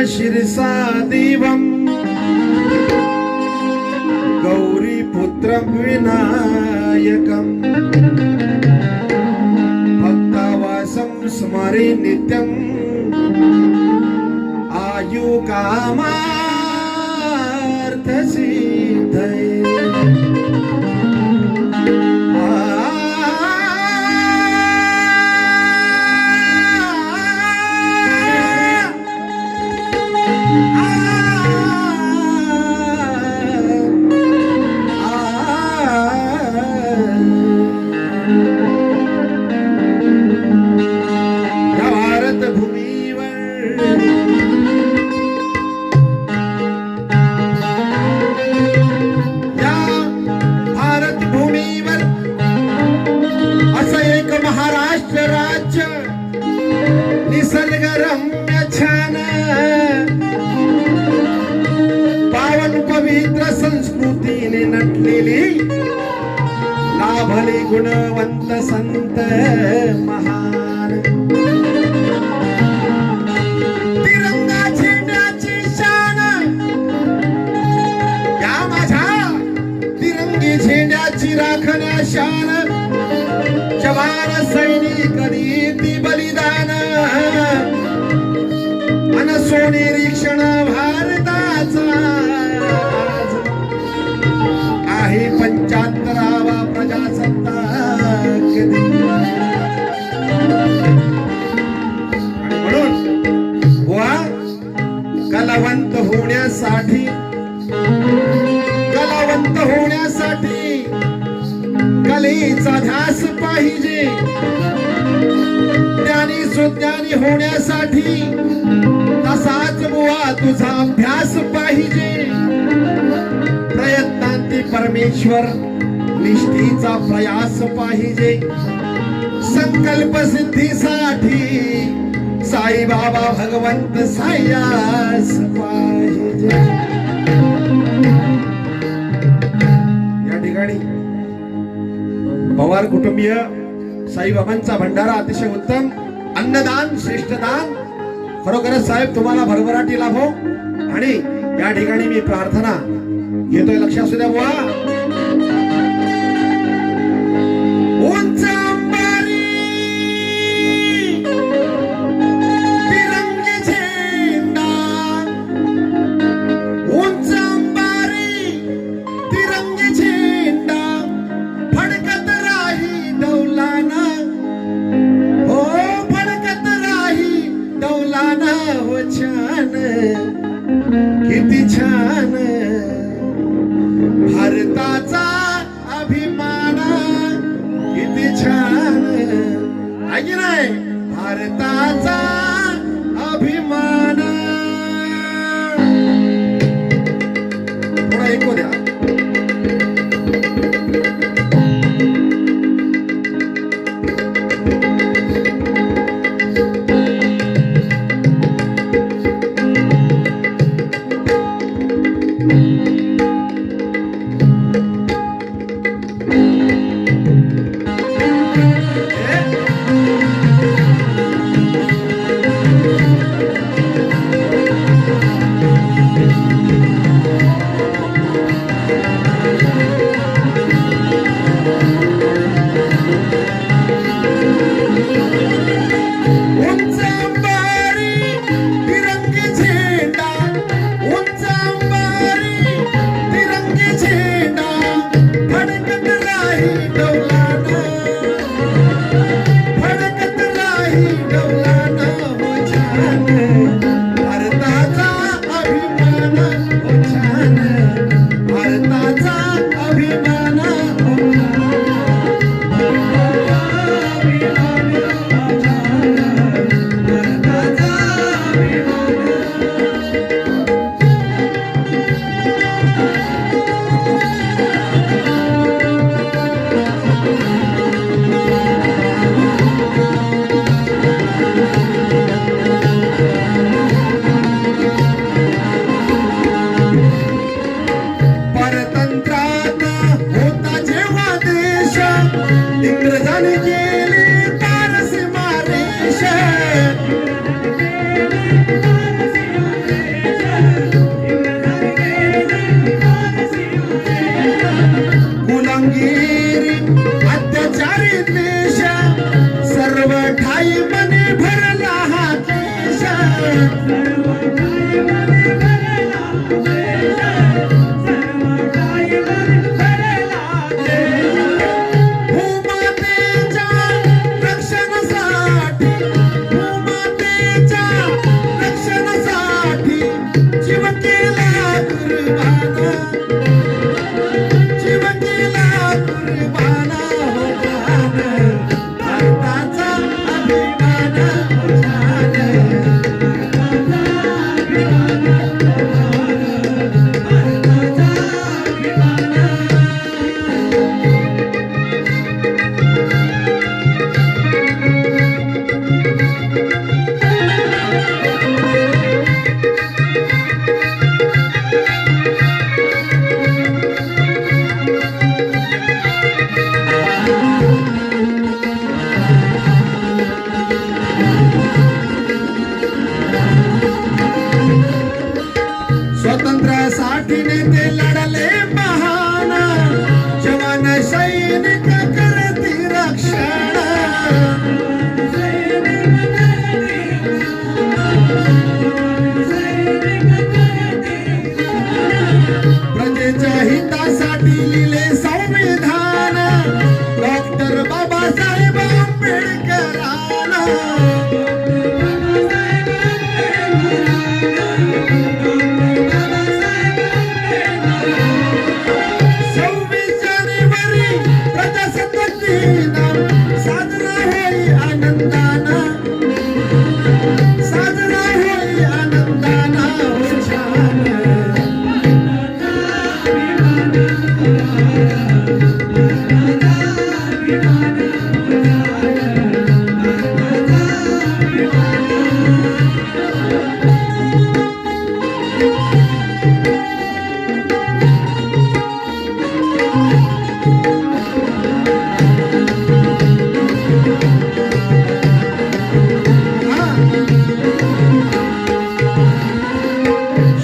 शिरसा देवं गौरीपुत्रं विनायकं भक्तावासं स्मरे नित्यं आयुकामार्थसिद्धये। निसर्गरम्य छान पावन पवित्र संस्कृतीने नटलेली लाभले गुणवंत संत महान। तिरंगा झेंड्याची शान या माझ्या तिरंगी झेंड्याची राखण्या शान जवान सैनिक नीती बलिदान मन सोनिरीक्षण भारताचा आहे 75वा प्रजासत्ताक दिन। म्हणून वा कलावंत होण्यासाठी कलेचा ध्यास पाहिजे। ज्ञानी सुज्ञानी होण्यासाठी तसाच बुवा तुझा अभ्यास पाहिजे। प्रयत्नांती परमेश्वर निष्ठेचा प्रयास पाहिजे। संकल्प सिद्धीसाठी साई बाबा भगवंत सायास पाहिजे। या ठिकाणी पवार कुटुंबीय साईबाबांचा भंडारा अतिशय उत्तम, अन्नदान श्रेष्ठ दान। खरोखरच साहेब तुम्हाला भरभराटी लाभो। आणि या ठिकाणी मी प्रार्थना घेतोय, लक्ष असू द्या बुवा। उंच अंबारी तिरंगी झेंडा, उंच अंबारी तिरंगी झेंडा फडकत राही डौलाना, हो फडकत राही डौलाना। हो छान किती छान भारताचा अभिमान, किती छान आहे नाही भारताचा अभिमान। थोडा ऐकू द्या।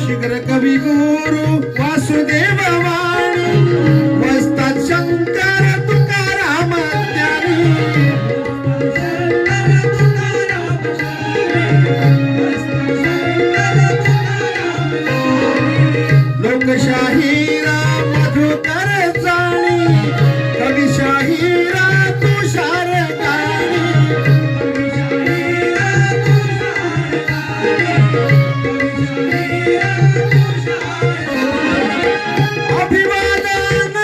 शीघ्र कवी गुरु वासुदेव वाणी वस्तात शंकर तुकाराम ज्ञानी लोकशाहीरा मधुकर जाणी कविशाहीरा तुषार गाणी अभिवादन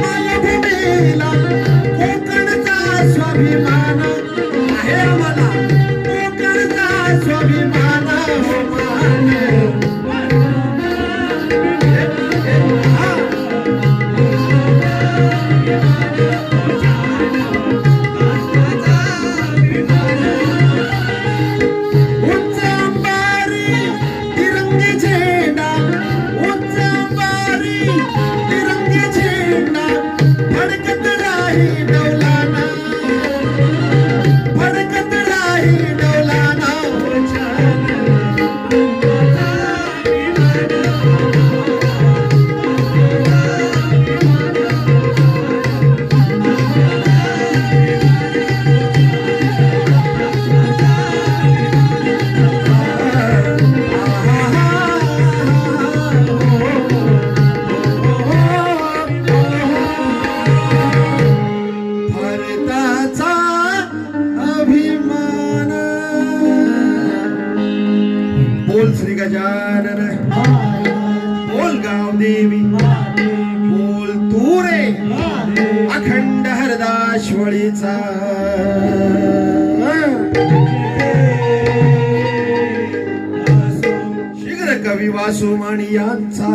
मालभूमीला कोकणचा स्वाभिमान आहे आम्हाला कोकणचा स्वाभिमान हो मान उच्च अंबारी तिरंगी झेंडा उच्च अंबारी तिरंगी झेंडा फडकत राही डौलाना फडकत राही डौलाना भारताचा अभिमान बोल श्री गजानन बोल गावदेवी बोल तू रे अखंड हरदाश्वळीचा शीघ्र कवी वासुमणी यांचा